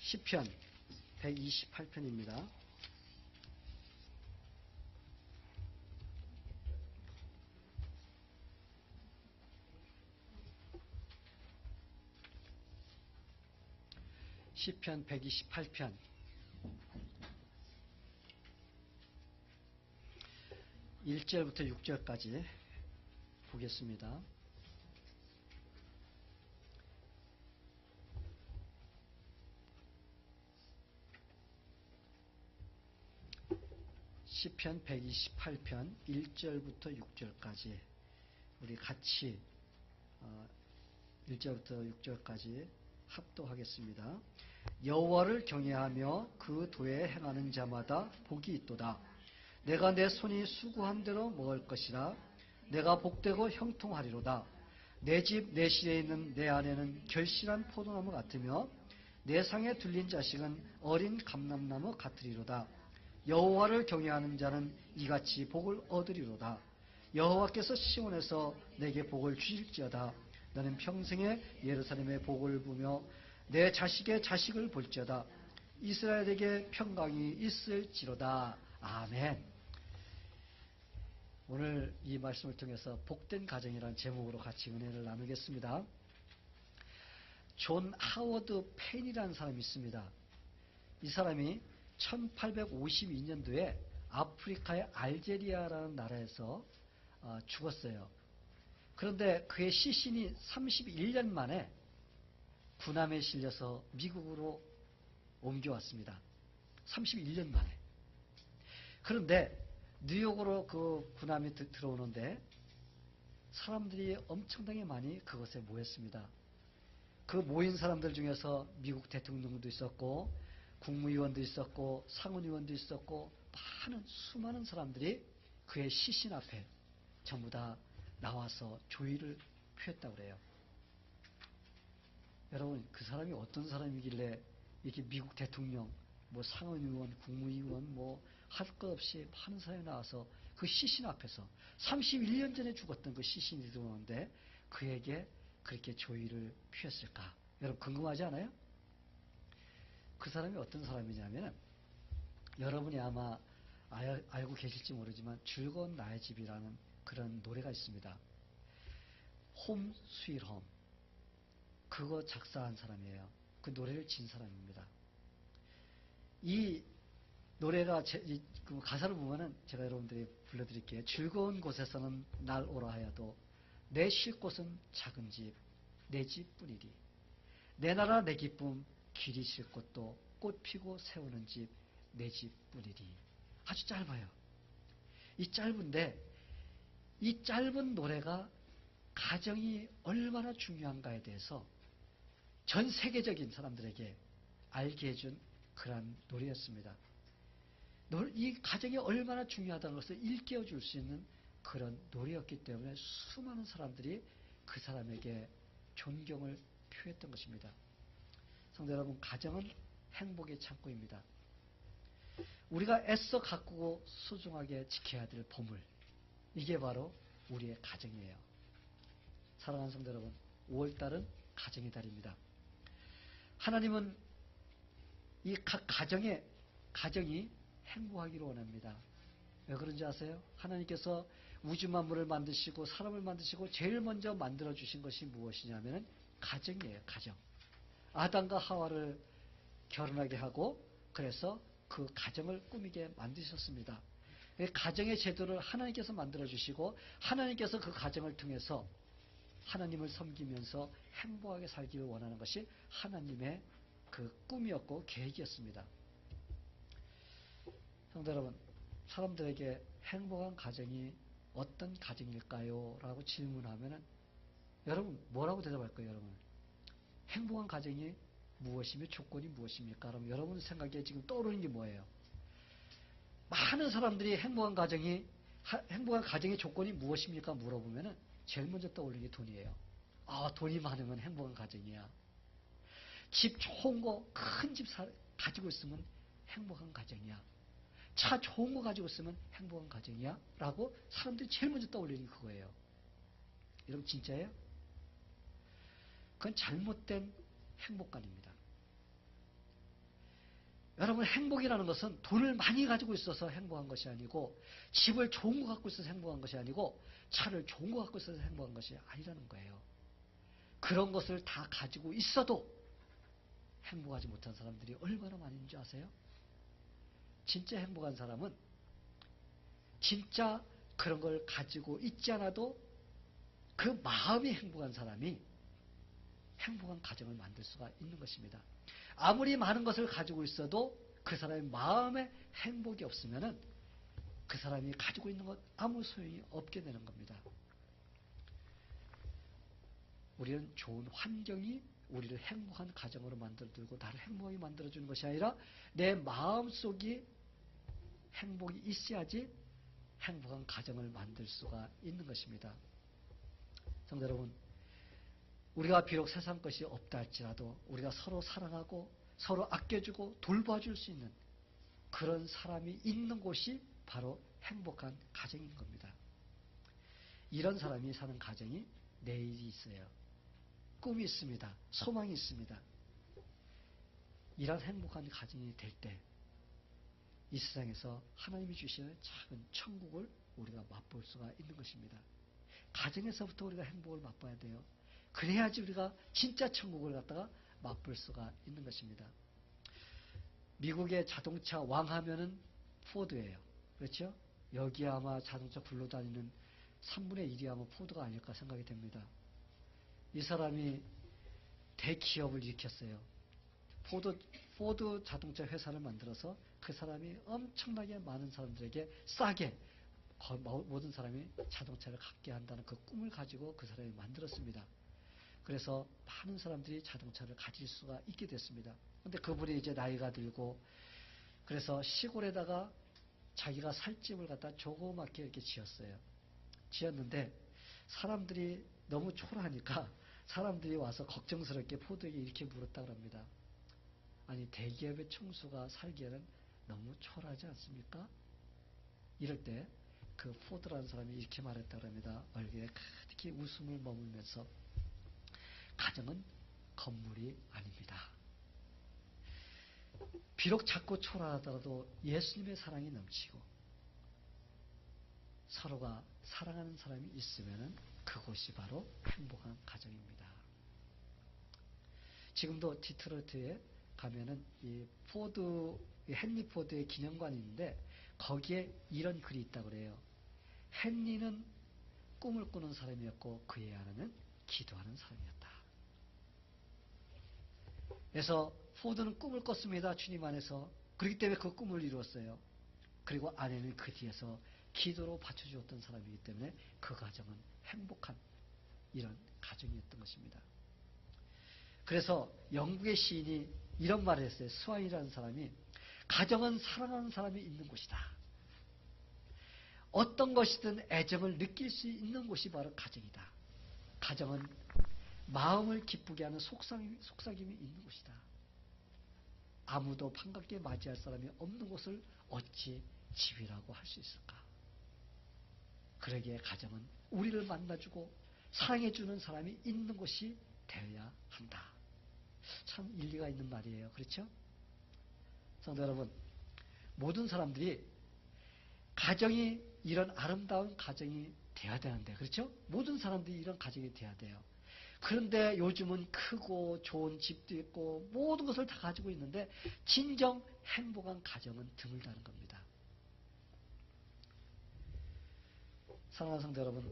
시편 128편입니다. 시편 128편 1절부터 6절까지 보겠습니다. 시편 128편 1절부터 6절까지 우리 같이 1절부터 6절까지 합독하겠습니다. 여호와를 경외하며 그 도에 행하는 자마다 복이 있도다. 내가 내 손이 수고한 대로 먹을 것이라. 내가 복되고 형통하리로다. 내 집 내 실에 있는 내 아내는 결실한 포도나무 같으며 내 상에 둘린 자식은 어린 감람나무 같으리로다. 여호와를 경외하는 자는 이같이 복을 얻으리로다. 여호와께서 시온에서 내게 복을 주실지어다. 나는 평생에 예루살렘의 복을 보며 내 자식의 자식을 볼지어다. 이스라엘에게 평강이 있을지로다. 아멘. 오늘 이 말씀을 통해서 복된 가정이라는 제목으로 같이 은혜를 나누겠습니다. 존 하워드 펜이라는 사람이 있습니다. 이 사람이 1852년도에 아프리카의 알제리아라는 나라에서 죽었어요. 그런데 그의 시신이 31년 만에 군함에 실려서 미국으로 옮겨왔습니다. 31년 만에. 그런데 뉴욕으로 그 군함이 들어오는데 사람들이 엄청나게 많이 그것에 모였습니다. 그 모인 사람들 중에서 미국 대통령도 있었고 국무위원도 있었고 상원의원도 있었고 수많은 사람들이 그의 시신 앞에 전부 다 나와서 조의를 표했다고 그래요. 여러분, 그 사람이 어떤 사람이길래 이렇게 미국 대통령, 상원의원, 국무위원, 할 것 없이 많은 사람이 나와서 그 시신 앞에서 31년 전에 죽었던 그 시신이 들어오는데 그에게 그렇게 조의를 표했을까? 여러분, 궁금하지 않아요? 그 사람이 어떤 사람이냐면 여러분이 아마 알고 계실지 모르지만 즐거운 나의 집이라는 그런 노래가 있습니다. 홈 스윗 홈. 그거 작사한 사람이에요. 그 노래를 진 사람입니다. 이 노래가 그 가사를 보면은 제가 여러분들이 불러드릴게요. 즐거운 곳에서는 날 오라 하여도 내 쉴 곳은 작은 집, 내 집뿐이리. 내 나라 내 기쁨 길이 쉴 곳도 꽃 피고 세우는 집, 내 집뿐이리. 아주 짧아요. 이 짧은데 이 짧은 노래가 가정이 얼마나 중요한가에 대해서 전 세계적인 사람들에게 알게 해준 그런 노래였습니다. 이 가정이 얼마나 중요하다는 것을 일깨워 줄 수 있는 그런 노래였기 때문에 수많은 사람들이 그 사람에게 존경을 표했던 것입니다. 성도 여러분, 가정은 행복의 창고입니다. 우리가 애써 가꾸고 소중하게 지켜야 될 보물, 이게 바로 우리의 가정이에요. 사랑하는 성도 여러분, 5월달은 가정의 달입니다. 하나님은 이 각 가정이 행복하기를 원합니다. 왜 그런지 아세요? 하나님께서 우주 만물을 만드시고 사람을 만드시고 제일 먼저 만들어 주신 것이 무엇이냐면 가정이에요. 가정. 아담과 하와를 결혼하게 하고 그래서 그 가정을 꾸미게 만드셨습니다. 가정의 제도를 하나님께서 만들어 주시고 하나님께서 그 가정을 통해서 하나님을 섬기면서 행복하게 살기를 원하는 것이 하나님의 그 꿈이었고 계획이었습니다. 성도 여러분, 사람들에게 행복한 가정이 어떤 가정일까요? 라고 질문하면 여러분 뭐라고 대답할 거예요? 여러분, 행복한 가정이 무엇이며 조건이 무엇입니까? 그럼 여러분 생각에 지금 떠오르는 게 뭐예요? 많은 사람들이 행복한 가정의 조건이 무엇입니까? 물어보면 제일 먼저 떠오르는 게 돈이에요. 돈이 많으면 행복한 가정이야. 집 좋은 거, 큰 집 가지고 있으면 행복한 가정이야. 차 좋은 거 가지고 있으면 행복한 가정이야. 라고 사람들이 제일 먼저 떠올리는 게 그거예요. 여러분, 진짜예요? 그건 잘못된 행복관입니다. 여러분, 행복이라는 것은 돈을 많이 가지고 있어서 행복한 것이 아니고, 집을 좋은 거 갖고 있어서 행복한 것이 아니고, 차를 좋은 거 갖고 있어서 행복한 것이 아니라는 거예요. 그런 것을 다 가지고 있어도 행복하지 못한 사람들이 얼마나 많은 줄 아세요? 진짜 행복한 사람은 진짜 그런 걸 가지고 있지 않아도 그 마음이 행복한 사람이 행복한 가정을 만들 수가 있는 것입니다. 아무리 많은 것을 가지고 있어도 그 사람의 마음에 행복이 없으면은 그 사람이 가지고 있는 것 아무 소용이 없게 되는 겁니다. 우리는 좋은 환경이 우리를 행복한 가정으로 만들어주고 나를 행복하게 만들어주는 것이 아니라 내 마음속이 행복이 있어야지 행복한 가정을 만들 수가 있는 것입니다. 성도 여러분, 우리가 비록 세상 것이 없다 할지라도 우리가 서로 사랑하고 서로 아껴주고 돌봐줄 수 있는 그런 사람이 있는 곳이 바로 행복한 가정인 겁니다. 이런 사람이 사는 가정이 내일이 있어요. 꿈이 있습니다. 소망이 있습니다. 이런 행복한 가정이 될 때 이 세상에서 하나님이 주시는 작은 천국을 우리가 맛볼 수가 있는 것입니다. 가정에서부터 우리가 행복을 맛봐야 돼요. 그래야지 우리가 진짜 천국을 갖다가 맛볼 수가 있는 것입니다. 미국의 자동차 왕하면은 포드예요. 그렇죠? 여기 아마 자동차 굴러다니는 3분의 1이 아마 포드가 아닐까 생각이 됩니다. 이 사람이 대기업을 일으켰어요. 포드 자동차 회사를 만들어서 그 사람이 엄청나게 많은 사람들에게 싸게 모든 사람이 자동차를 갖게 한다는 그 꿈을 가지고 그 사람이 만들었습니다. 그래서 많은 사람들이 자동차를 가질 수가 있게 됐습니다. 그런데 그분이 이제 나이가 들고 그래서 시골에다가 자기가 살 집을 갖다 조그맣게 이렇게 지었어요. 지었는데 사람들이 너무 초라하니까 사람들이 와서 걱정스럽게 포드에게 이렇게 물었다고 합니다. 아니, 대기업의 총수가 살기에는 너무 초라하지 않습니까? 이럴 때 그 포드라는 사람이 이렇게 말했다고 합니다. 얼굴에 가득히 웃음을 머물면서 가정은 건물이 아닙니다. 비록 작고 초라하더라도 예수님의 사랑이 넘치고 서로가 사랑하는 사람이 있으면 그곳이 바로 행복한 가정입니다. 지금도 디트로이트에 가면은 이 헨리 포드의 기념관이 있는데 거기에 이런 글이 있다고 그래요. 헨리는 꿈을 꾸는 사람이었고 그의 아내는 기도하는 사람이었다. 그래서 포드는 꿈을 꿨습니다. 주님 안에서. 그렇기 때문에 그 꿈을 이루었어요. 그리고 아내는 그 뒤에서 기도로 받쳐주었던 사람이기 때문에 그 가정은 행복한 이런 가정이었던 것입니다. 그래서 영국의 시인이 이런 말을 했어요. 스와인이라는 사람이 가정은 사랑하는 사람이 있는 곳이다. 어떤 것이든 애정을 느낄 수 있는 곳이 바로 가정이다. 가정은 마음을 기쁘게 하는 속삭임이 있는 곳이다. 아무도 반갑게 맞이할 사람이 없는 곳을 어찌 집이라고 할 수 있을까? 그러기에 가정은 우리를 만나주고 사랑해주는 사람이 있는 곳이 되어야 한다. 참 일리가 있는 말이에요. 그렇죠? 성도 여러분, 모든 사람들이 가정이 이런 아름다운 가정이 돼야 되는데, 그렇죠? 모든 사람들이 이런 가정이 돼야 돼요. 그런데 요즘은 크고 좋은 집도 있고 모든 것을 다 가지고 있는데 진정 행복한 가정은 드물다는 겁니다. 사랑하는 성도 여러분,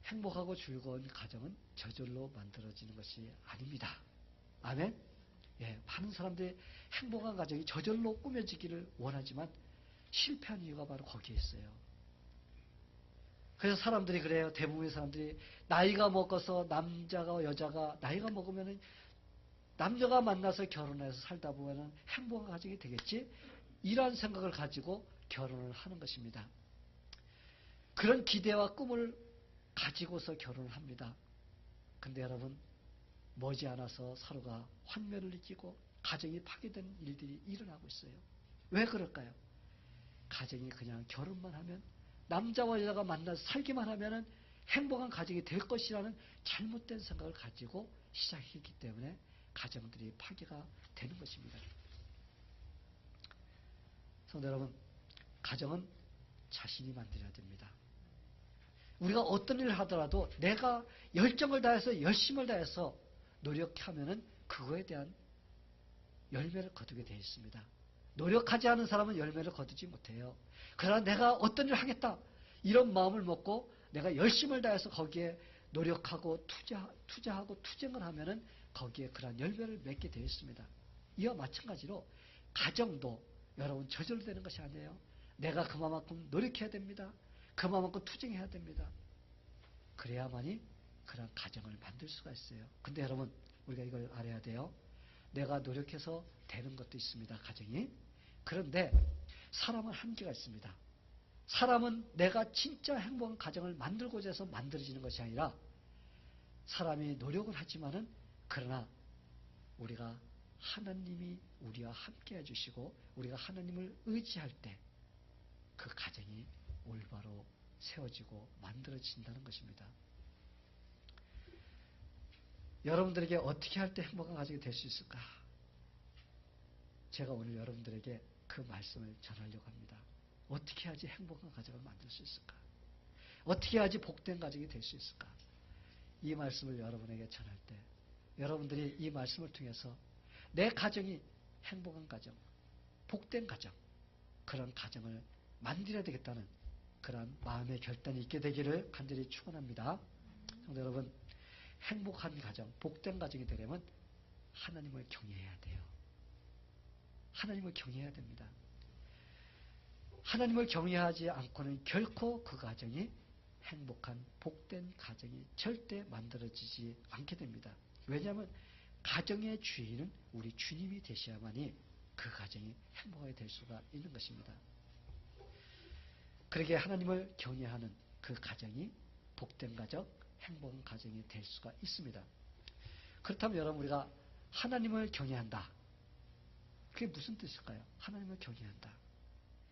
행복하고 즐거운 가정은 저절로 만들어지는 것이 아닙니다. 아멘? 예, 많은 사람들이 행복한 가정이 저절로 꾸며지기를 원하지만 실패한 이유가 바로 거기에 있어요. 그래서 사람들이 그래요. 대부분의 사람들이 나이가 먹어서 남자가 여자가 나이가 먹으면 남자가 만나서 결혼해서 살다 보면 행복한 가정이 되겠지? 이러한 생각을 가지고 결혼을 하는 것입니다. 그런 기대와 꿈을 가지고서 결혼을 합니다. 근데 여러분, 머지않아서 서로가 환멸을 느끼고 가정이 파괴되는 일들이 일어나고 있어요. 왜 그럴까요? 가정이 그냥 결혼만 하면 남자와 여자가 만나서 살기만 하면 행복한 가정이 될 것이라는 잘못된 생각을 가지고 시작했기 때문에 가정들이 파괴가 되는 것입니다. 성도 여러분, 가정은 자신이 만들어야 됩니다. 우리가 어떤 일을 하더라도 내가 열정을 다해서 열심을 다해서 노력하면은 그거에 대한 열매를 거두게 되어 있습니다. 노력하지 않은 사람은 열매를 거두지 못해요. 그러나 내가 어떤 일을 하겠다 이런 마음을 먹고 내가 열심을 다해서 거기에 노력하고 투자하고 투쟁을 하면은 거기에 그러한 열매를 맺게 되어 있습니다. 이와 마찬가지로 가정도 여러분 저절로 되는 것이 아니에요. 내가 그만큼 노력해야 됩니다. 그만큼 투쟁해야 됩니다. 그래야만이 그런 가정을 만들 수가 있어요. 근데 여러분 우리가 이걸 알아야 돼요. 내가 노력해서 되는 것도 있습니다. 가정이. 그런데 사람은 한계가 있습니다. 사람은 내가 진짜 행복한 가정을 만들고자 해서 만들어지는 것이 아니라 사람이 노력을 하지만은 그러나 우리가 하나님이 우리와 함께 해주시고 우리가 하나님을 의지할 때 그 가정이 올바로 세워지고 만들어진다는 것입니다. 여러분들에게 어떻게 할 때 행복한 가정이 될 수 있을까? 제가 오늘 여러분들에게 그 말씀을 전하려고 합니다. 어떻게 해야지 행복한 가정을 만들 수 있을까? 어떻게 해야지 복된 가정이 될 수 있을까? 이 말씀을 여러분에게 전할 때 여러분들이 이 말씀을 통해서 내 가정이 행복한 가정, 복된 가정, 그런 가정을 만들어야 되겠다는 그런 마음의 결단이 있게 되기를 간절히 축원합니다. 성도 여러분, 행복한 가정, 복된 가정이 되려면 하나님을 경외해야 돼요. 하나님을 경외해야 됩니다. 하나님을 경외하지 않고는 결코 그 가정이 행복한 복된 가정이 절대 만들어지지 않게 됩니다. 왜냐하면 가정의 주인은 우리 주님이 되셔야만이 그 가정이 행복하게 될 수가 있는 것입니다. 그러기에 하나님을 경외하는 그 가정이 복된 가정, 행복한 가정이 될 수가 있습니다. 그렇다면 여러분 우리가 하나님을 경외한다. 그게 무슨 뜻일까요? 하나님을 경외한다.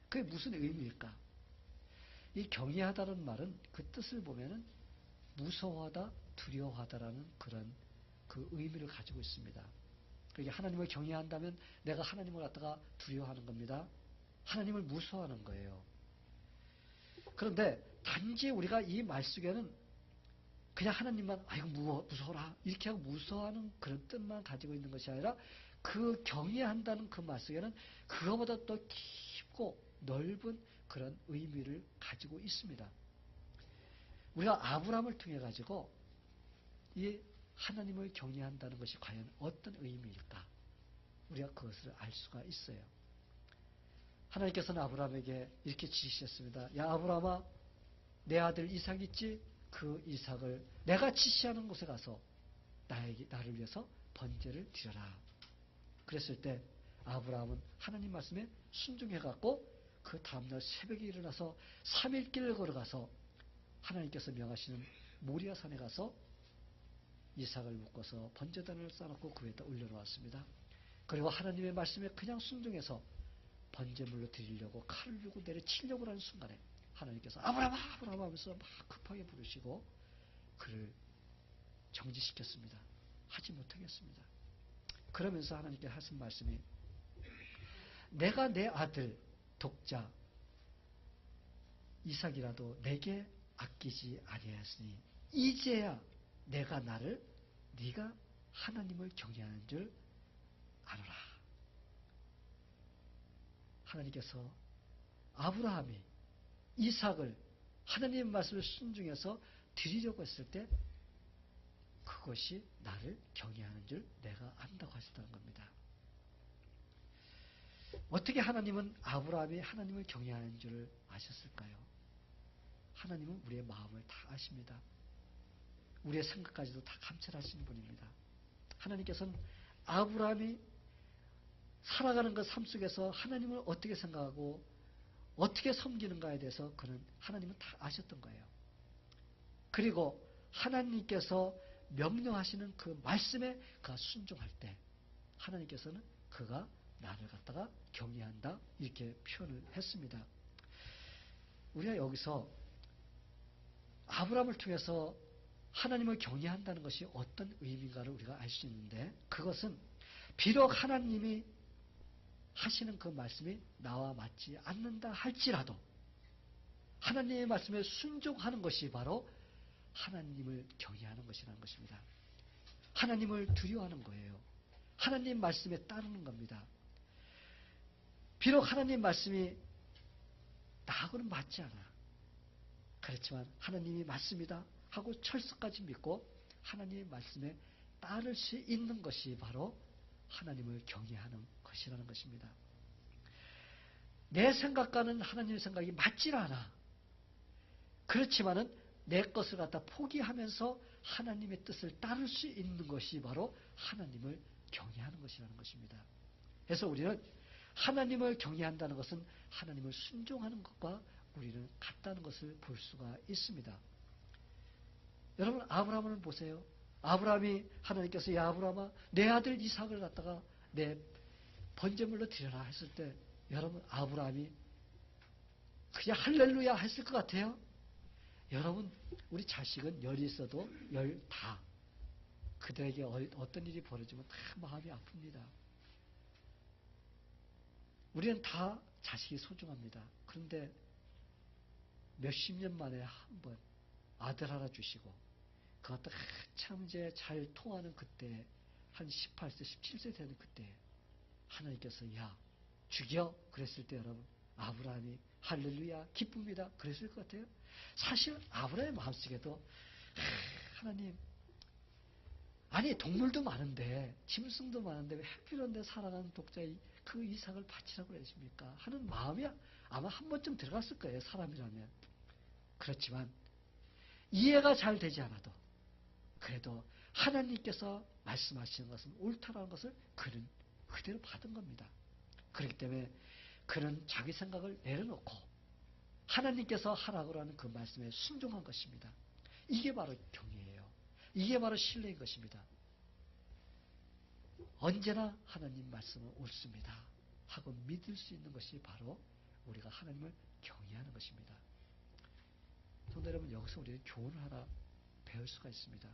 그게 무슨 의미일까? 이 경외하다는 말은 그 뜻을 보면은 무서워하다, 두려워하다라는 그런 그 의미를 가지고 있습니다. 그러니까 하나님을 경외한다면 내가 하나님을 갖다가 두려워하는 겁니다. 하나님을 무서워하는 거예요. 그런데 단지 우리가 이 말 속에는 그냥 하나님만 아이고 무서워라 이렇게 하고 무서워하는 그런 뜻만 가지고 있는 것이 아니라 그 경외한다는 그 말 속에는 그거보다 더 깊고 넓은 그런 의미를 가지고 있습니다. 우리가 아브라함을 통해 가지고 이 하나님을 경외한다는 것이 과연 어떤 의미일까? 우리가 그것을 알 수가 있어요. 하나님께서는 아브라함에게 이렇게 지시했습니다. 야 아브라함아, 내 아들 이삭 있지? 그 이삭을 내가 지시하는 곳에 가서 나를 위해서 번제를 드려라. 그랬을 때 아브라함은 하나님 말씀에 순종해갖고 그 다음날 새벽에 일어나서 3일 길을 걸어가서 하나님께서 명하시는 모리아 산에 가서 이삭을 묶어서 번제단을 쌓아놓고 그 위에다 올려놓았습니다. 그리고 하나님의 말씀에 그냥 순종해서 번제물로 드리려고 칼을 들고 내려치려고 하는 순간에 하나님께서 아브라함 아브라함 하면서 막 급하게 부르시고 그를 정지시켰습니다. 하지 못하겠습니다. 그러면서 하나님께 하신 말씀이 내가 내 아들 독자 이삭이라도 내게 아끼지 아니하였으니 이제야 내가 네가 하나님을 경외하는 줄 아노라. 하나님께서 아브라함이 이삭을 하나님의 말씀을 순종해서 드리려고 했을 때 그것이 나를 경외하는 줄 내가 안다고 하셨다는 겁니다. 어떻게 하나님은 아브라함이 하나님을 경외하는 줄 아셨을까요? 하나님은 우리의 마음을 다 아십니다. 우리의 생각까지도 다 감찰하시는 분입니다. 하나님께서는 아브라함이 살아가는 그 삶 속에서 하나님을 어떻게 생각하고 어떻게 섬기는가에 대해서 하나님은 다 아셨던 거예요. 그리고 하나님께서 명령하시는 그 말씀에 그가 순종할 때 하나님께서는 그가 나를 갖다가 경외한다 이렇게 표현을 했습니다. 우리가 여기서 아브라함을 통해서 하나님을 경외한다는 것이 어떤 의미인가를 우리가 알 수 있는데 그것은 비록 하나님이 하시는 그 말씀이 나와 맞지 않는다 할지라도 하나님의 말씀에 순종하는 것이 바로 하나님을 경외하는 것이라는 것입니다. 하나님을 두려워하는 거예요. 하나님 말씀에 따르는 겁니다. 비록 하나님 말씀이 나하고는 맞지 않아. 그렇지만 하나님이 맞습니다 하고 철석까지 믿고 하나님의 말씀에 따를 수 있는 것이 바로 하나님을 경외하는 것이라는 것입니다. 내 생각과는 하나님의 생각이 맞질 않아. 그렇지만은 내 것을 갖다 포기하면서 하나님의 뜻을 따를 수 있는 것이 바로 하나님을 경외하는 것이라는 것입니다. 그래서 우리는 하나님을 경외한다는 것은 하나님을 순종하는 것과 우리는 같다는 것을 볼 수가 있습니다. 여러분 아브라함을 보세요. 아브라함이 하나님께서 야 아브라함아 내 아들 이삭을 갖다가 내 번제물로 드려라 했을 때 여러분 아브라함이 그냥 할렐루야 했을 것 같아요. 여러분 우리 자식은 열이 있어도 열 다 그들에게 어떤 일이 벌어지면 다 마음이 아픕니다. 우리는 다 자식이 소중합니다. 그런데 몇십 년 만에 한 번 아들 하나 주시고 그것도 한참 이제 잘 통하는 그때 한 18세 17세 되는 그때 하나님께서 야 죽여 그랬을 때 여러분 아브라함이 할렐루야 기쁩니다 그랬을 것 같아요. 사실 아브라함의 마음속에도 하나님 아니 동물도 많은데 짐승도 많은데 왜 하필런데 사랑하는 독자의 그 이삭을 바치라고 그러십니까 하는 마음이 아마 한 번쯤 들어갔을 거예요. 사람이라면. 그렇지만 이해가 잘 되지 않아도 그래도 하나님께서 말씀하시는 것은 옳다라는 것을 그는 그대로 받은 겁니다. 그렇기 때문에 그는 자기 생각을 내려놓고 하나님께서 하라고 하는 그 말씀에 순종한 것입니다. 이게 바로 경외예요. 이게 바로 신뢰인 것입니다. 언제나 하나님 말씀은 옳습니다 하고 믿을 수 있는 것이 바로 우리가 하나님을 경외하는 것입니다. 성도 여러분 여기서 우리는 교훈을 하나 배울 수가 있습니다.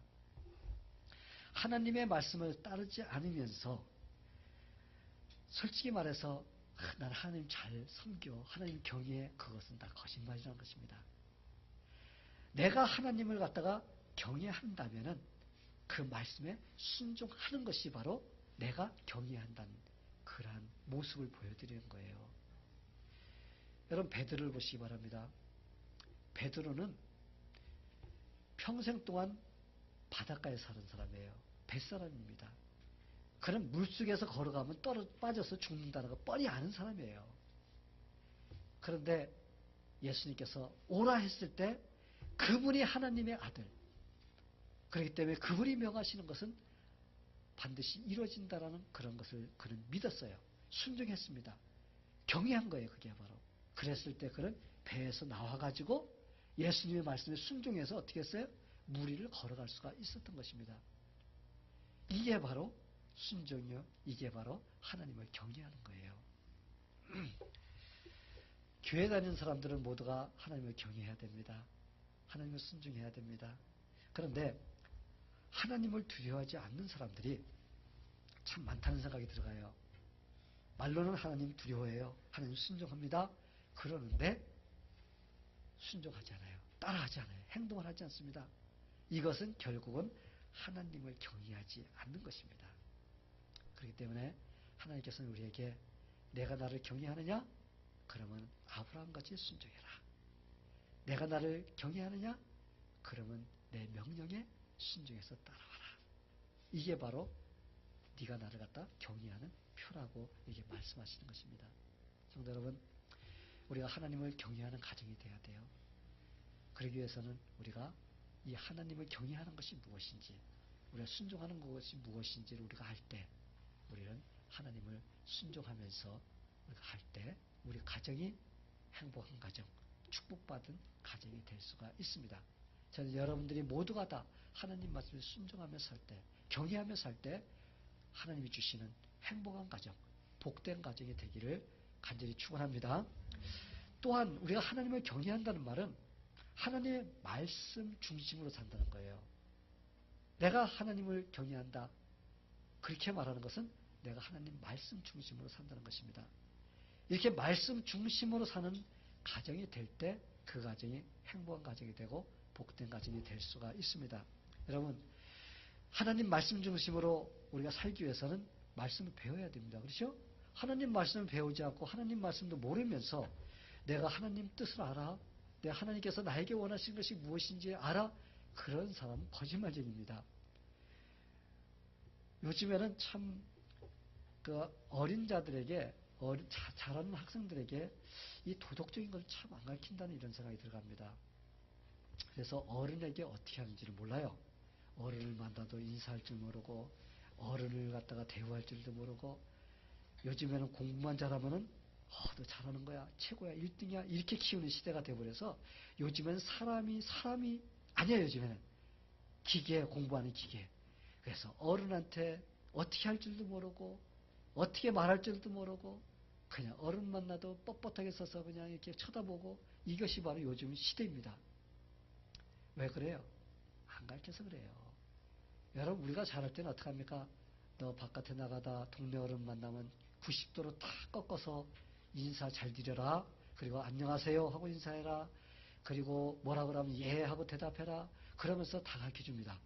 하나님의 말씀을 따르지 않으면서 솔직히 말해서 난 하나님 잘 섬겨 하나님 경외해 그것은 다 거짓말이라는 것입니다. 내가 하나님을 갖다가 경외한다면은 그 말씀에 순종하는 것이 바로 내가 경외한다는 그러한 모습을 보여드리는 거예요. 여러분 베드로를 보시기 바랍니다. 베드로는 평생 동안 바닷가에 사는 사람이에요. 뱃사람입니다. 그는 물속에서 걸어가면 빠져서 죽는다는 거 뻔히 아는 사람이에요. 그런데 예수님께서 오라 했을 때 그분이 하나님의 아들 그렇기 때문에 그분이 명하시는 것은 반드시 이루어진다라는 그런 것을 그는 믿었어요. 순종했습니다. 경외한 거예요. 그게 바로. 그랬을 때 그는 배에서 나와가지고 예수님의 말씀에 순종해서 어떻게 했어요? 물 위를 걸어갈 수가 있었던 것입니다. 이게 바로 순종이요. 이게 바로 하나님을 경외하는 거예요. 교회 다니는 사람들은 모두가 하나님을 경외해야 됩니다. 하나님을 순종해야 됩니다. 그런데 하나님을 두려워하지 않는 사람들이 참 많다는 생각이 들어가요. 말로는 하나님 두려워해요. 하나님 순종합니다. 그러는데 순종하지 않아요. 따라하지 않아요. 행동을 하지 않습니다. 이것은 결국은 하나님을 경외하지 않는 것입니다. 그렇기 때문에 하나님께서는 우리에게 내가 나를 경외하느냐? 그러면 아브라함같이 순종해라. 내가 나를 경외하느냐? 그러면 내 명령에 순종해서 따라와라. 이게 바로 네가 나를 갖다 경외하는 표라고 이게 말씀하시는 것입니다. 성도 여러분, 우리가 하나님을 경외하는 가정이 되어야 돼요. 그러기 위해서는 우리가 이 하나님을 경외하는 것이 무엇인지, 우리가 순종하는 것이 무엇인지를 우리가 할 때, 우리는 하나님을 순종하면서 우리가 할 때, 우리 가정이 행복한 가정, 축복받은 가정이 될 수가 있습니다. 저는 여러분들이 모두가 다 하나님 말씀을 순종하며 살 때, 경외하며 살 때 하나님이 주시는 행복한 가정, 복된 가정이 되기를 간절히 축원합니다. 또한 우리가 하나님을 경외한다는 말은 하나님의 말씀 중심으로 산다는 거예요. 내가 하나님을 경외한다. 그렇게 말하는 것은 내가 하나님 말씀 중심으로 산다는 것입니다. 이렇게 말씀 중심으로 사는 가정이 될 때 그 가정이 행복한 가정이 되고 복된 가정이 될 수가 있습니다. 여러분, 하나님 말씀 중심으로 우리가 살기 위해서는 말씀을 배워야 됩니다. 그렇죠? 하나님 말씀을 배우지 않고 하나님 말씀도 모르면서 내가 하나님 뜻을 알아? 내가 하나님께서 나에게 원하시는 것이 무엇인지 알아? 그런 사람은 거짓말쟁입니다. 요즘에는 참 그 어린 자들에게 자라는 학생들에게 이 도덕적인 걸 참 안 가르친다는 이런 생각이 들어갑니다. 그래서 어른에게 어떻게 하는지를 몰라요. 어른을 만나도 인사할 줄 모르고 어른을 갖다가 대우할 줄도 모르고 요즘에는 공부만 잘하면은 너 잘하는 거야 최고야 1등이야 이렇게 키우는 시대가 돼버려서 요즘엔 사람이 아니야. 요즘에는 기계 공부하는 기계. 그래서 어른한테 어떻게 할 줄도 모르고 어떻게 말할 줄도 모르고 그냥 어른 만나도 뻣뻣하게 서서 그냥 이렇게 쳐다보고 이것이 바로 요즘 시대입니다. 왜 그래요? 안 가르쳐서 그래요. 여러분 우리가 잘할 때는 어떻게 합니까? 너 바깥에 나가다 동네 어른 만나면 90도로 다 꺾어서 인사 잘 드려라. 그리고 안녕하세요 하고 인사해라. 그리고 뭐라 그러면 예 하고 대답해라. 그러면서 다 가르쳐줍니다.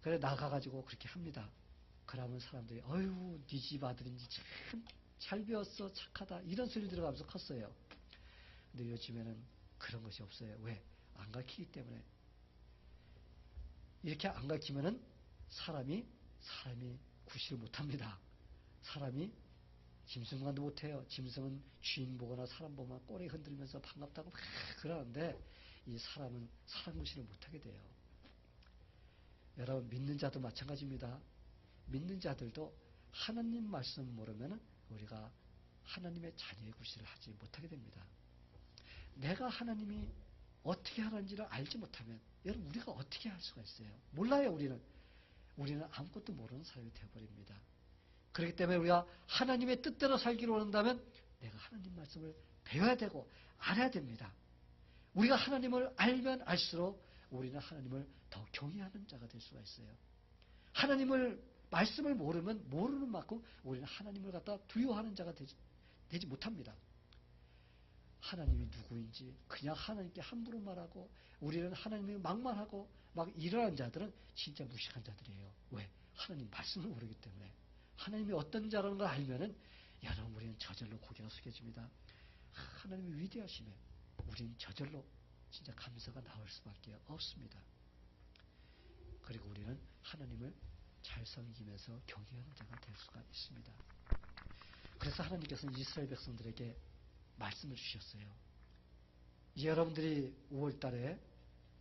그래 나가가지고 그렇게 합니다. 그러면 사람들이 어휴 네 집 아들인지 참 잘 배웠어 착하다 이런 소리 들어가면서 컸어요. 근데 요즘에는 그런 것이 없어요. 왜? 안 가르치기 때문에. 이렇게 안 가르치면은 사람이 구실을 못합니다. 사람이 짐승만도 못해요. 짐승은 주인 보거나 사람 보면 꼬리 흔들면서 반갑다고 막 그러는데 이 사람은 사람 구실을 못하게 돼요. 여러분 믿는 자도 마찬가지입니다. 믿는 자들도 하나님 말씀 모르면 우리가 하나님의 자녀의 구실을 하지 못하게 됩니다. 내가 하나님이 어떻게 하는지를 알지 못하면 여러분 우리가 어떻게 할 수가 있어요? 몰라요. 우리는 아무것도 모르는 사람이 되어버립니다. 그렇기 때문에 우리가 하나님의 뜻대로 살기로 원한다면 내가 하나님 말씀을 배워야 되고 알아야 됩니다. 우리가 하나님을 알면 알수록 우리는 하나님을 더 경외하는 자가 될 수가 있어요. 하나님을 말씀을 모르면 모르는 만큼 우리는 하나님을 갖다 두려워하는 자가 되지 못합니다. 하나님이 누구인지 그냥 하나님께 함부로 말하고 우리는 하나님을 막말하고 막 이러한 자들은 진짜 무식한 자들이에요. 왜? 하나님 말씀을 모르기 때문에. 하나님이 어떤 자라는 걸 알면은 여러분 우리는 저절로 고개가 숙여집니다. 하나님이 위대하심에 우리는 저절로 진짜 감사가 나올 수밖에 없습니다. 그리고 우리는 하나님을 잘 섬기면서 경외하는 자가 될 수가 있습니다. 그래서 하나님께서는 이스라엘 백성들에게 말씀을 주셨어요. 이제 여러분들이 5월 달에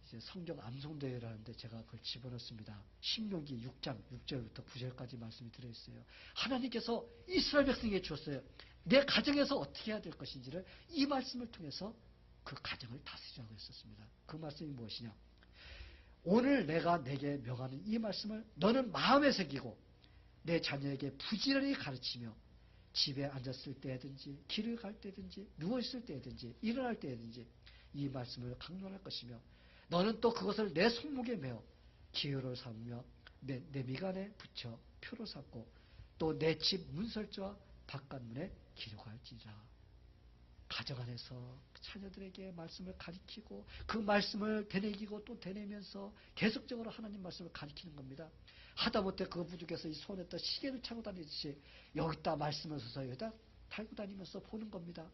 이제 성경 암송대회를 하는데 제가 그걸 집어넣습니다. 신명기 6장 6절부터 9절까지 말씀이 들어있어요. 하나님께서 이스라엘 백성에게 주었어요. 내 가정에서 어떻게 해야 될 것인지를 이 말씀을 통해서 그 가정을 다스리라고 했었습니다. 그 말씀이 무엇이냐? 오늘 내가 내게 명하는 이 말씀을 너는 마음에 새기고 내 자녀에게 부지런히 가르치며 집에 앉았을 때든지 길을 갈 때든지 누워있을 때든지 일어날 때든지 이 말씀을 강론할 것이며 너는 또 그것을 내 손목에 메어 기호를 삼으며 내 미간에 붙여 표로 삼고 또 내 집 문설주와 바깥문에 기록할지니라. 가정 안에서 자녀들에게 말씀을 가르치고 그 말씀을 되새기고 또 되내면서 계속적으로 하나님 말씀을 가르치는 겁니다. 하다못해 그 부족해서 이 손에다 시계를 차고 다니듯이 여기다 말씀을 써서 여기다 달고 다니면서 보는 겁니다.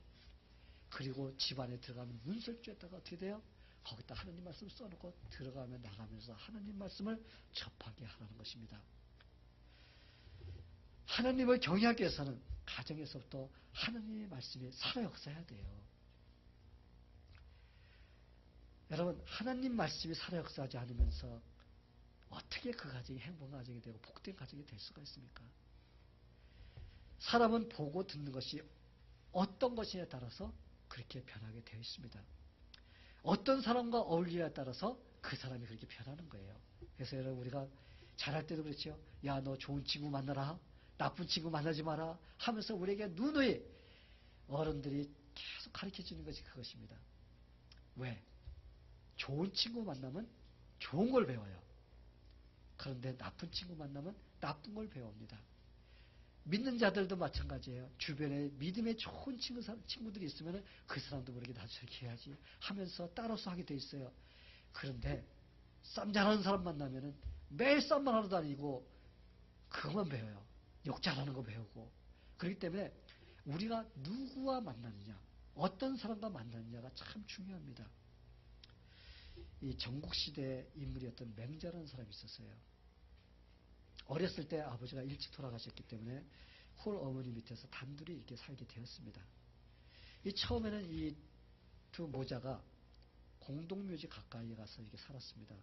그리고 집안에 들어가면 문설주에다가 어떻게 돼요? 거기다 하나님 말씀 써놓고 들어가면 나가면서 하나님 말씀을 접하게 하라는 것입니다. 하나님을 경외하기 위해서는 가정에서부터 하나님의 말씀이 살아 역사해야 돼요. 여러분 하나님 말씀이 살아 역사하지 않으면서 어떻게 그 가정이 행복한 가정이 되고 복된 가정이 될 수가 있습니까? 사람은 보고 듣는 것이 어떤 것이냐에 따라서 그렇게 변하게 되어 있습니다. 어떤 사람과 어울리냐에 따라서 그 사람이 그렇게 변하는 거예요. 그래서 여러분 우리가 잘할 때도 그렇죠. 야, 너 좋은 친구 만나라. 나쁜 친구 만나지 마라 하면서 우리에게 누누이 어른들이 계속 가르쳐 주는 것이 그것입니다. 왜? 좋은 친구 만나면 좋은 걸 배워요. 그런데 나쁜 친구 만나면 나쁜 걸 배웁니다. 믿는 자들도 마찬가지예요. 주변에 믿음에 좋은 친구들이 있으면 그 사람도 모르게 나도 저렇게 해야지 하면서 따라서 하게 돼 있어요. 그런데 쌈 잘하는 사람 만나면은 매일 쌈만 하러 다니고 그것만 배워요. 욕 잘하는 거 배우고. 그렇기 때문에 우리가 누구와 만나느냐, 어떤 사람과 만나느냐가 참 중요합니다. 이 전국시대 인물이었던 맹자라는 사람이 있었어요. 어렸을 때 아버지가 일찍 돌아가셨기 때문에 홀 어머니 밑에서 단둘이 이렇게 살게 되었습니다. 이 처음에는 이 두 모자가 공동묘지 가까이에 가서 이렇게 살았습니다.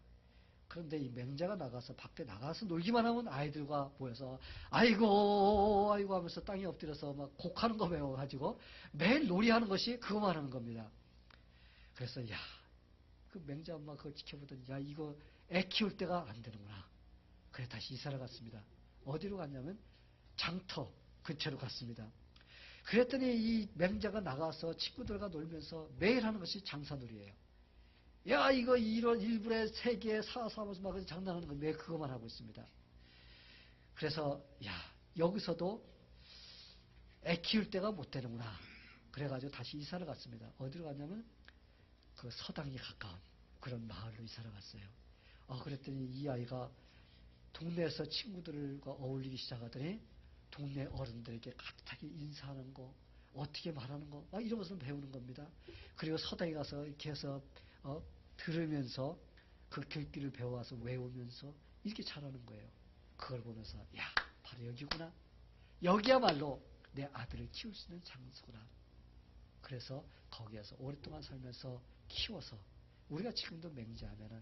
그런데 이 맹자가 나가서 밖에 나가서 놀기만 하면 아이들과 모여서 아이고 아이고 하면서 땅에 엎드려서 막 곡하는 거 배워가지고 매일 놀이하는 것이 그거만 하는 겁니다. 그래서 야, 그 맹자 엄마 그걸 지켜보더니 야, 이거 애 키울 때가 안 되는구나. 그래 다시 이사를 갔습니다. 어디로 갔냐면 장터 근처로 갔습니다. 그랬더니 이 맹자가 나가서 친구들과 놀면서 매일 하는 것이 장사놀이예요. 야, 이거 이런 일불에 3개 사면서 막 장난하는 거 매일 그것만 하고 있습니다. 그래서 야, 여기서도 애 키울 때가 못 되는구나. 그래가지고 다시 이사를 갔습니다. 어디로 갔냐면 그 서당이 가까운 그런 마을로 이사를 갔어요. 그랬더니 이 아이가 동네에서 친구들과 어울리기 시작하더니 동네 어른들에게 깍하게 인사하는 거, 어떻게 말하는 거, 막 이런 것을 배우는 겁니다. 그리고 서당에 가서 이렇게 해서 들으면서 그 글귀를 배워와서 외우면서 이렇게 잘하는 거예요. 그걸 보면서 야, 바로 여기구나. 여기야말로 내 아들을 키울 수 있는 장소구나. 그래서 거기에서 오랫동안 살면서 키워서 우리가 지금도 맹자하면은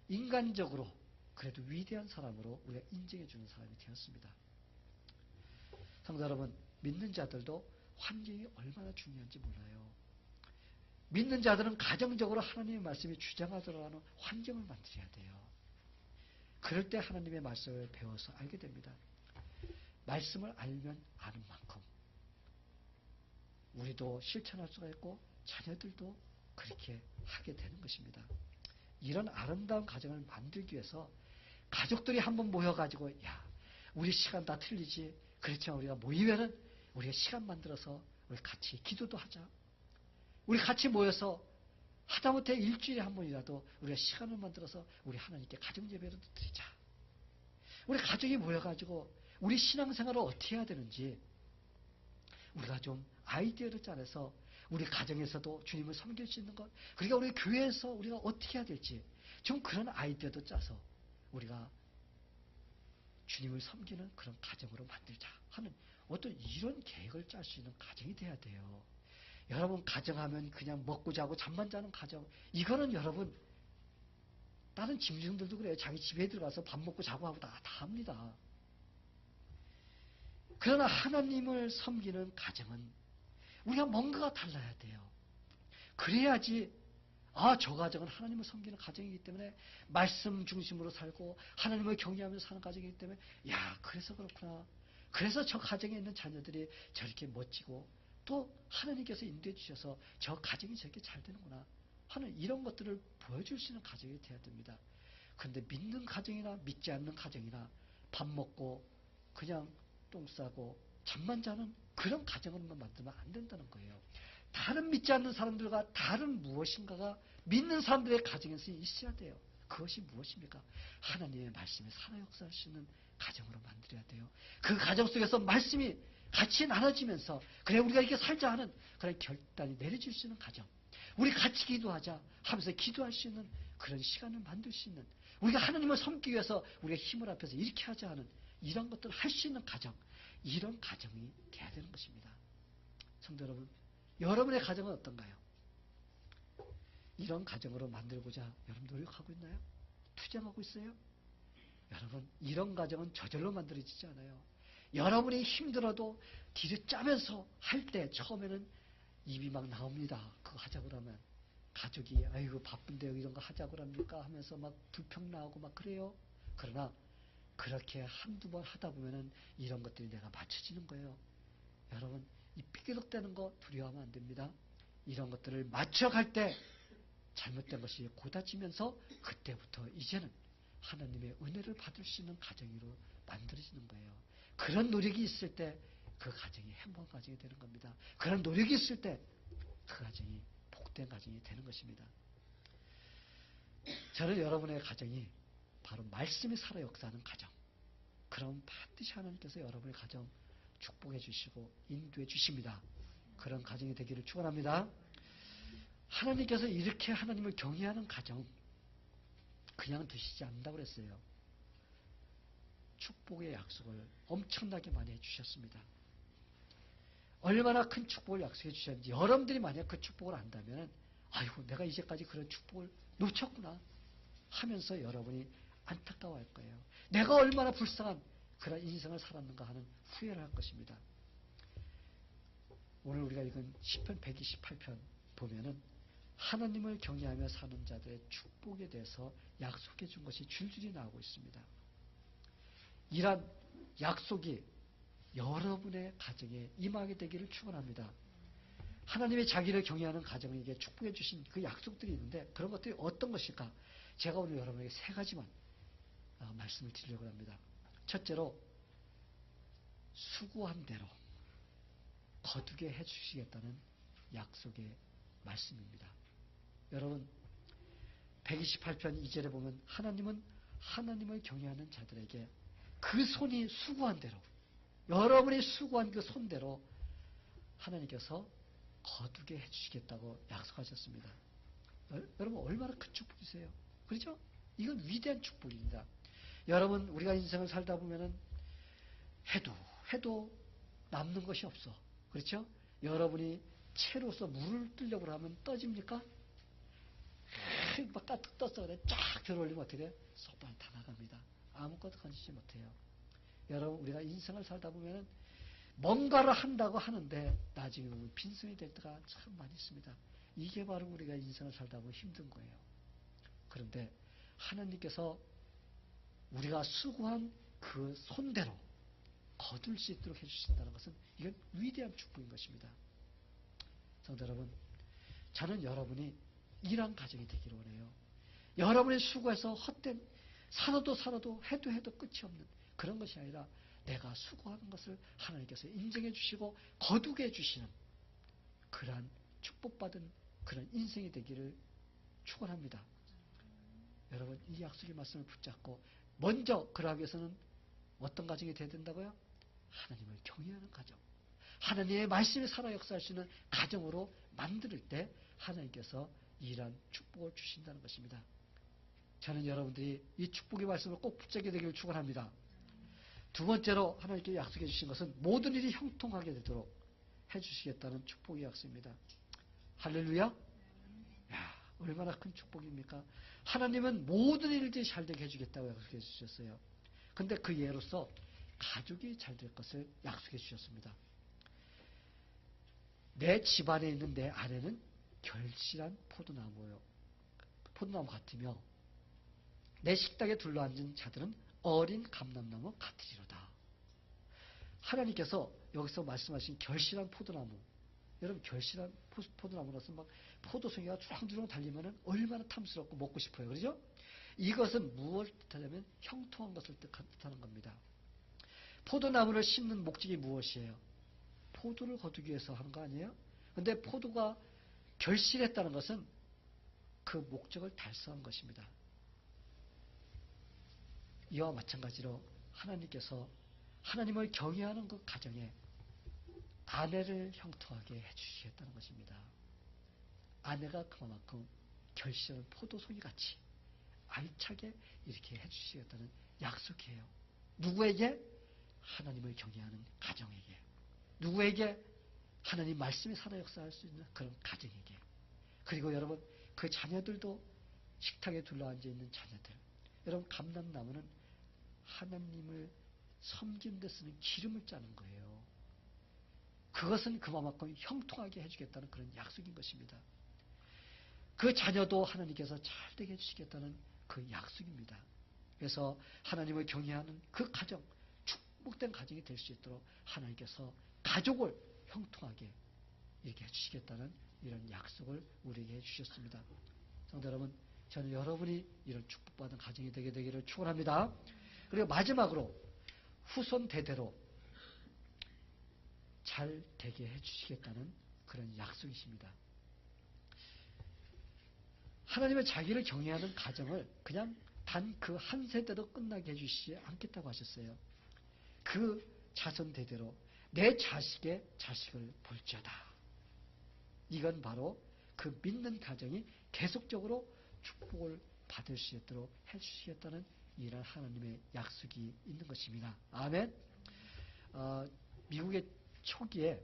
인간적으로 그래도 위대한 사람으로 우리가 인정해 주는 사람이 되었습니다. 성도 여러분, 믿는 자들도 환경이 얼마나 중요한지 몰라요. 믿는 자들은 가정적으로 하나님의 말씀이 주장하도록 하는 환경을 만들어야 돼요. 그럴 때 하나님의 말씀을 배워서 알게 됩니다. 말씀을 알면 아는 만큼 우리도 실천할 수가 있고 자녀들도 그렇게 하게 되는 것입니다. 이런 아름다운 가정을 만들기 위해서 가족들이 한번 모여가지고 야, 우리 시간 다 틀리지. 그렇지만 우리가 모이면은 우리가 시간 만들어서 우리 같이 기도도 하자. 우리 같이 모여서 하다못해 일주일에 한 번이라도 우리가 시간을 만들어서 우리 하나님께 가정예배를 드리자. 우리 가족이 모여가지고 우리 신앙생활을 어떻게 해야 되는지 우리가 좀 아이디어를 짜내서 우리 가정에서도 주님을 섬길 수 있는 것, 그러니까 우리 교회에서 우리가 어떻게 해야 될지 좀 그런 아이디어도 짜서 우리가 주님을 섬기는 그런 가정으로 만들자 하는 어떤 이런 계획을 짤 수 있는 가정이 돼야 돼요. 여러분 가정하면 그냥 먹고 자고 잠만 자는 가정, 이거는 여러분 다른 짐승들도 그래요. 자기 집에 들어가서 밥 먹고 자고 하고 다 합니다. 그러나 하나님을 섬기는 가정은 우리가 뭔가가 달라야 돼요. 그래야지 저 가정은 하나님을 섬기는 가정이기 때문에 말씀 중심으로 살고 하나님을 경외하면서 사는 가정이기 때문에 야, 그래서 그렇구나. 그래서 저 가정에 있는 자녀들이 저렇게 멋지고 또 하나님께서 인도해 주셔서 저 가정이 저렇게 잘 되는구나 하는 이런 것들을 보여줄 수 있는 가정이 돼야 됩니다. 그런데 믿는 가정이나 믿지 않는 가정이나 밥 먹고 그냥 똥 싸고 잠만 자는 그런 가정을만 만들면 안 된다는 거예요. 다른 믿지 않는 사람들과 다른 무엇인가가 믿는 사람들의 가정에서 있어야 돼요. 그것이 무엇입니까? 하나님의 말씀에 살아 역사할 수 있는 가정으로 만들어야 돼요. 그 가정 속에서 말씀이 같이 나눠지면서 그래 우리가 이렇게 살자 하는 그런 결단이 내려질 수 있는 가정, 우리 같이 기도하자 하면서 기도할 수 있는 그런 시간을 만들 수 있는, 우리가 하나님을 섬기기 위해서 우리가 힘을 합해서 이렇게 하자 하는 이런 것들을 할 수 있는 가정, 이런 가정이 돼야 되는 것입니다. 성도 여러분, 여러분의 가정은 어떤가요? 이런 가정으로 만들고자 여러분 노력하고 있나요? 투쟁하고 있어요? 여러분, 이런 가정은 저절로 만들어지지 않아요. 여러분이 힘들어도 뒤를 짜면서 할 때 처음에는 입이 막 나옵니다. 그거 하자고 그러면. 가족이 아이고 바쁜데 이런 거 하자고 그럽니까 하면서 막 불평 나오고 막 그래요. 그러나 그렇게 한두 번 하다 보면은 이런 것들이 내가 맞춰지는 거예요. 여러분, 이 삐그덕대는 거 두려워하면 안 됩니다. 이런 것들을 맞춰갈 때 잘못된 것이 고다지면서 그때부터 이제는 하나님의 은혜를 받을 수 있는 가정으로 만들어지는 거예요. 그런 노력이 있을 때 그 가정이 행복한 가정이 되는 겁니다. 그런 노력이 있을 때 그 가정이 복된 가정이 되는 것입니다. 저는 여러분의 가정이 바로 말씀이 살아 역사하는 가정. 그럼 반드시 하나님께서 여러분의 가정 축복해 주시고 인도해 주십니다. 그런 가정이 되기를 축원합니다. 하나님께서 이렇게 하나님을 경외하는 가정 그냥 두시지 않는다고 그랬어요. 축복의 약속을 엄청나게 많이 해주셨습니다. 얼마나 큰 축복을 약속해 주셨는지 여러분들이 만약 그 축복을 안다면 아이고 내가 이제까지 그런 축복을 놓쳤구나 하면서 여러분이 안타까워할 거예요. 내가 얼마나 불쌍한 그런 인생을 살았는가 하는 후회를 할 것입니다. 오늘 우리가 읽은 시편 128편 보면은 하나님을 경외하며 사는 자들의 축복에 대해서 약속해 준 것이 줄줄이 나오고 있습니다. 이러한 약속이 여러분의 가정에 임하게 되기를 축원합니다. 하나님의 자기를 경외하는 가정에게 축복해 주신 그 약속들이 있는데 그런 것들이 어떤 것일까? 제가 오늘 여러분에게 세 가지만 말씀을 드리려고 합니다. 첫째로 수고한 대로 거두게 해주시겠다는 약속의 말씀입니다. 여러분 128편 2절에 보면 하나님은 하나님을 경외하는 자들에게 그 손이 수고한 대로 여러분이 수고한 그 손대로 하나님께서 거두게 해주시겠다고 약속하셨습니다. 여러분 얼마나 큰 축복이세요? 그렇죠? 이건 위대한 축복입니다. 여러분 우리가 인생을 살다 보면은 해도 남는 것이 없어. 그렇죠? 여러분이 채로서 물을 뜨려고 하면 떠집니까? 막 가득 떴어. 그래. 쫙 들어올리면 어떻게 돼? 쏙발 다 나갑니다. 아무것도 건지지 못해요. 여러분 우리가 인생을 살다 보면은 뭔가를 한다고 하는데 나중에 보면 빈손이 될 때가 참 많이 있습니다. 이게 바로 우리가 인생을 살다 보면 힘든 거예요. 그런데 하나님께서 우리가 수고한 그 손대로 거둘 수 있도록 해주신다는 것은 이건 위대한 축복인 것입니다. 성도 여러분, 저는 여러분이 이러한 가정이 되기를 원해요. 여러분의 수고해서 헛된 살아도 해도 끝이 없는 그런 것이 아니라 내가 수고하는 것을 하나님께서 인정해 주시고 거두게 해주시는 그러한 축복받은 그런 인생이 되기를 축원합니다. 여러분 이 약속의 말씀을 붙잡고 먼저 그러기 위해서는 어떤 가정이 되어야 된다고요? 하나님을 경외하는 가정. 하나님의 말씀이 살아 역사할 수 있는 가정으로 만들 때 하나님께서 이러한 축복을 주신다는 것입니다. 저는 여러분들이 이 축복의 말씀을 꼭 붙잡게 되기를 축원합니다. 두 번째로 하나님께 약속해 주신 것은 모든 일이 형통하게 되도록 해주시겠다는 축복의 약속입니다. 할렐루야! 야, 얼마나 큰 축복입니까? 하나님은 모든 일들이 잘 되게 해주겠다고 약속해 주셨어요. 근데 그 예로서 가족이 잘 될 것을 약속해 주셨습니다. 내 집안에 있는 내 아내는 결실한 포도나무요. 포도나무 같으며 내 식탁에 둘러앉은 자들은 어린 감람나무 같으리로다. 하나님께서 여기서 말씀하신 결실한 포도나무. 여러분 결실한 포도나무라서 막 포도송이가 주렁주렁 달리면 얼마나 탐스럽고 먹고 싶어요. 그렇죠? 이것은 무엇을 뜻하냐면 형통한 것을 뜻하는 겁니다. 포도나무를 심는 목적이 무엇이에요? 포도를 거두기 위해서 하는 거 아니에요? 근데 포도가 결실했다는 것은 그 목적을 달성한 것입니다. 이와 마찬가지로 하나님께서 하나님을 경외하는 그 가정에 아내를 형통하게 해주시겠다는 것입니다. 아내가 그만큼 결실한 포도송이 같이 알차게 이렇게 해주시겠다는 약속이에요. 누구에게? 하나님을 경외하는 가정에게. 누구에게? 하나님 말씀이 살아 역사할 수 있는 그런 가정에게. 그리고 여러분 그 자녀들도 식탁에 둘러앉아 있는 자녀들. 여러분 감람나무는 하나님을 섬기는 데 쓰는 기름을 짜는 거예요. 그것은 그만큼 형통하게 해주겠다는 그런 약속인 것입니다. 그 자녀도 하나님께서 잘 되게 해주시겠다는 그 약속입니다. 그래서 하나님을 경외하는 그 가정, 축복된 가정이 될 수 있도록 하나님께서 가족을 형통하게 이렇게 해주시겠다는 이런 약속을 우리에게 해주셨습니다. 성도 여러분, 저는 여러분이 이런 축복받은 가정이 되게 되기를 축원합니다. 그리고 마지막으로 후손 대대로 잘 되게 해주시겠다는 그런 약속이십니다. 하나님의 자기를 경외하는 가정을 그냥 단 그 한 세대로 끝나게 해주시지 않겠다고 하셨어요. 그 자손 대대로 내 자식의 자식을 볼지어다. 이건 바로 그 믿는 가정이 계속적으로 축복을 받을 수 있도록 해주시겠다는 이런 하나님의 약속이 있는 것입니다. 아멘. 미국의 초기에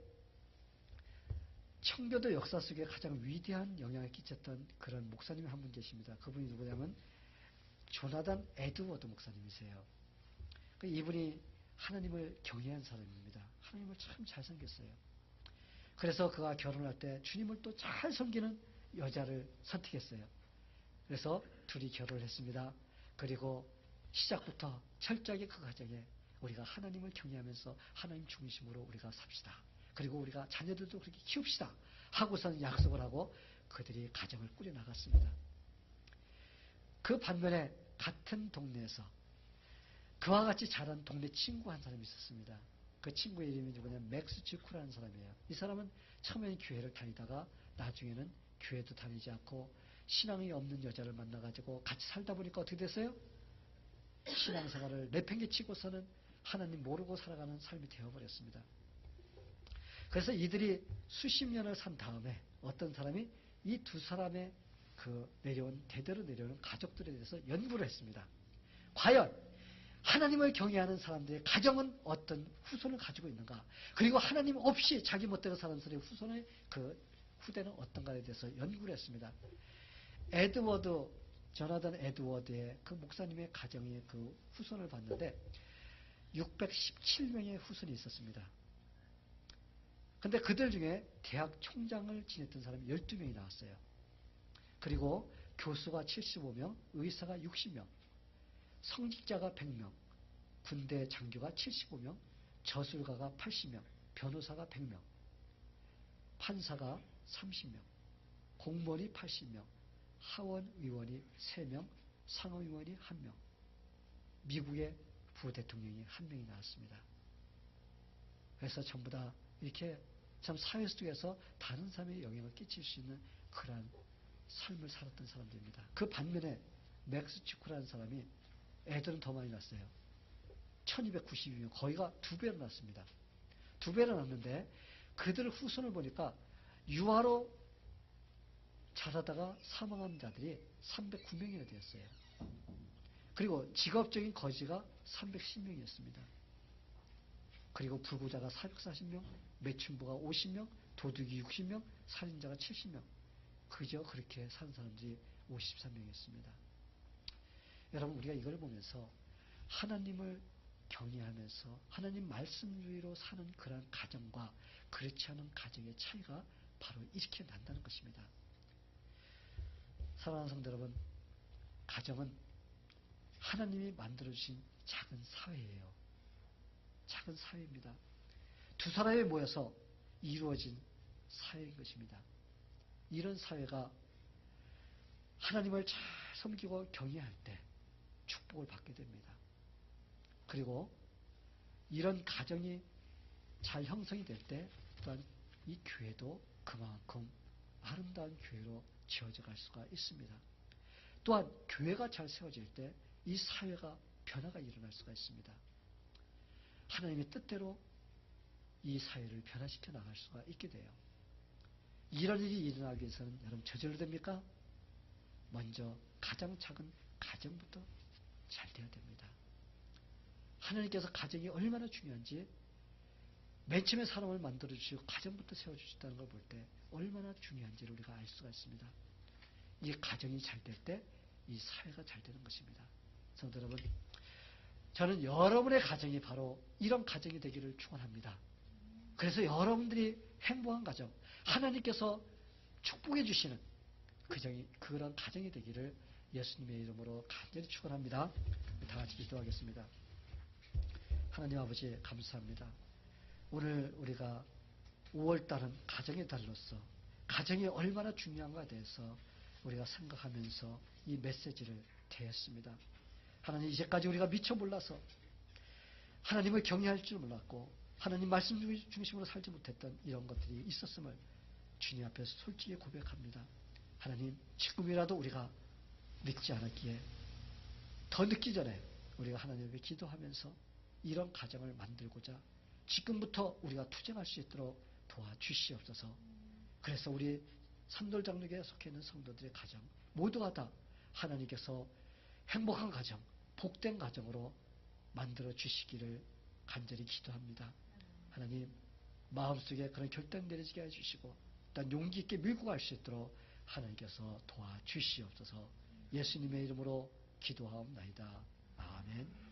청교도 역사 속에 가장 위대한 영향을 끼쳤던 그런 목사님이 한 분 계십니다. 그분이 누구냐면 조나단 에드워드 목사님이세요. 이분이 하나님을 경외한 사람입니다. 하나님을 참 잘 섬겼어요. 그래서 그가 결혼할 때 주님을 또 잘 섬기는 여자를 선택했어요. 그래서 둘이 결혼을 했습니다. 그리고 시작부터 철저하게 그 가정에 우리가 하나님을 경외하면서 하나님 중심으로 우리가 삽시다. 그리고 우리가 자녀들도 그렇게 키웁시다. 하고서는 약속을 하고 그들이 가정을 꾸려나갔습니다. 그 반면에 같은 동네에서 그와 같이 자란 동네 친구 한 사람이 있었습니다. 그 친구의 이름이 누구냐면 맥스 즈쿠라는 사람이에요. 이 사람은 처음에는 교회를 다니다가 나중에는 교회도 다니지 않고 신앙이 없는 여자를 만나가지고 같이 살다 보니까 어떻게 됐어요? 신앙생활을 내팽개치고서는 하나님 모르고 살아가는 삶이 되어버렸습니다. 그래서 이들이 수십 년을 산 다음에 어떤 사람이 이 두 사람의 그 대대로 내려오는 가족들에 대해서 연구를 했습니다. 과연 하나님을 경외하는 사람들의 가정은 어떤 후손을 가지고 있는가? 그리고 하나님 없이 자기 멋대로 사는 사람의 후손의 그 후대는 어떤가에 대해서 연구를 했습니다. 조나단 에드워드의 그 목사님의 가정의 그 후손을 봤는데 617명의 후손이 있었습니다. 근데 그들 중에 대학 총장을 지냈던 사람이 12명이 나왔어요. 그리고 교수가 75명, 의사가 60명, 성직자가 100명, 군대 장교가 75명, 저술가가 80명, 변호사가 100명, 판사가 30명, 공무원이 80명, 하원의원이 3명, 상원의원이 1명, 미국의 부대통령이 1명이 나왔습니다. 그래서 전부 다 이렇게 참 사회 속에서 다른 사람에게 영향을 끼칠 수 있는 그러한 삶을 살았던 사람들입니다. 그 반면에 맥스 츠쿠라는 사람이 애들은 더 많이 낳았어요. 1292명, 거의가 2배로 났습니다. 2배로 났는데 그들 후손을 보니까 유아로 자라다가 사망한 자들이 309명이나 되었어요. 그리고 직업적인 거지가 310명이었습니다. 그리고 불구자가 440명, 매춘부가 50명, 도둑이 60명, 살인자가 70명. 그저 그렇게 산 사람들이 53명이었습니다. 여러분, 우리가 이걸 보면서 하나님을 경외하면서 하나님 말씀주의로 사는 그런 가정과 그렇지 않은 가정의 차이가 바로 이렇게 난다는 것입니다. 사랑하는 성도 여러분, 가정은 하나님이 만들어주신 작은 사회예요. 작은 사회입니다. 두 사람이 모여서 이루어진 사회인 것입니다. 이런 사회가 하나님을 잘 섬기고 경외할 때 축복을 받게 됩니다. 그리고 이런 가정이 잘 형성이 될 때 또한 이 교회도 그만큼 아름다운 교회로 지어져 갈 수가 있습니다. 또한 교회가 잘 세워질 때 이 사회가 변화가 일어날 수가 있습니다. 하나님의 뜻대로 이 사회를 변화시켜 나갈 수가 있게 돼요. 이런 일이 일어나기 위해서는 여러분 저절로 됩니까? 먼저 가장 작은 가정부터 잘 돼야 됩니다. 하나님께서 가정이 얼마나 중요한지 맨 처음에 사람을 만들어주시고 가정부터 세워주셨다는 걸 볼 때 얼마나 중요한지를 우리가 알 수가 있습니다. 이 가정이 잘 될 때 이 사회가 잘 되는 것입니다. 성도 여러분, 저는 여러분의 가정이 바로 이런 가정이 되기를 축원합니다. 그래서 여러분들이 행복한 가정, 하나님께서 축복해 주시는 그런 가정이 되기를 예수님의 이름으로 간절히 축원합니다. 다 같이 기도하겠습니다. 하나님 아버지 감사합니다. 오늘 우리가 5월달은 가정의 달로서 가정이 얼마나 중요한가에 대해서 우리가 생각하면서 이 메시지를 대했습니다. 하나님, 이제까지 우리가 미처 몰라서 하나님을 경외할 줄 몰랐고 하나님 말씀 중심으로 살지 못했던 이런 것들이 있었음을 주님 앞에서 솔직히 고백합니다. 하나님, 지금이라도 우리가 늦지 않았기에 더 늦기 전에 우리가 하나님 앞에 기도하면서 이런 가정을 만들고자 지금부터 우리가 투쟁할 수 있도록 도와주시옵소서. 그래서 우리 산돌장로교에 속해 있는 성도들의 가정 모두가 다 하나님께서 행복한 가정, 복된 가정으로 만들어 주시기를 간절히 기도합니다. 하나님, 마음속에 그런 결단 내리게 해주시고 일단 용기 있게 밀고 갈 수 있도록 하나님께서 도와주시옵소서. 예수님의 이름으로 기도하옵나이다. 아멘.